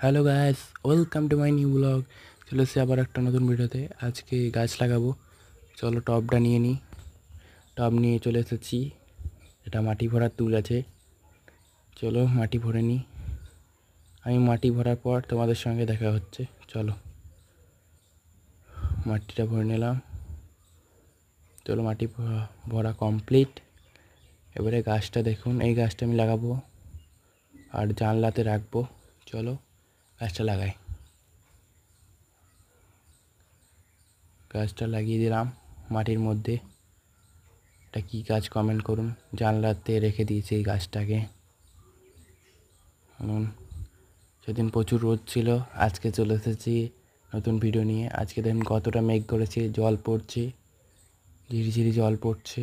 Hello guys, welcome to my new blog. চলে এসেছি আবার একটা নতুন ভিডিওতে। আজকে গাছ লাগাবো। চলো টবটা নিয়ে নিই। টব নিয়ে চলে এসেছি। এটা মাটি ভরার তুল আছে। চলো মাটি ভরে নিই। আমি মাটি ভরার পর তোমাদের সঙ্গে দেখা হচ্ছে। চলো মাটিটা ভরে নিলাম। চলো মাটি ভরা কমপ্লিট। এবারে গাছটা দেখুন, এই গাছটা আমি লাগাবো আর জানলাতে রাখবো। চলো গাছটা লাগাই। গাছটা লাগিয়ে দিলাম মাটির মধ্যে। এটা কী গাছ কমেন্ট করুন। জানলাতে রেখে দিয়েছি এই গাছটাকে। সেদিন প্রচুর রোদ ছিল, আজকে চলে এসেছি নতুন ভিডিও নিয়ে। আজকে দেখুন কতটা মেঘ করেছে, জল পড়ছে, ঝিরিঝিরি জল পড়ছে।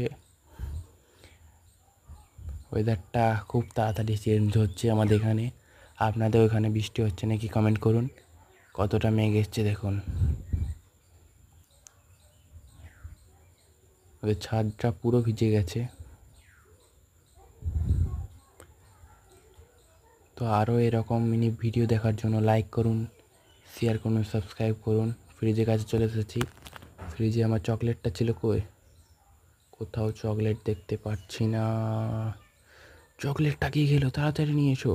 ওয়েদারটা খুব তাড়াতাড়ি চেঞ্জ হচ্ছে আমাদের এখানে। আপনাদের ওখানে বৃষ্টি হচ্ছে নাকি কমেন্ট করুন। কতটা মেঘ এসছে দেখুন। ওই ছাদটা পুরো ভিজে গেছে। তো আরও এরকম মিনি ভিডিও দেখার জন্য লাইক করুন, শেয়ার করুন, সাবস্ক্রাইব করুন। ফ্রিজের কাছে চলে এসেছি। ফ্রিজে আমার চকলেটটা ছিল কই, কোথাও চকলেট দেখতে পাচ্ছি না। চকলেটটা কি গেল, তাড়াতাড়ি নিয়ে এসো।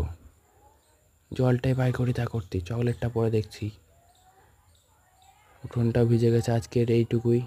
জলটাই বাই করি তা করতে, চকলেটটা পরে দেখছি। উঠোনটাও ভিজে গেছে আজকের এইটুকুই।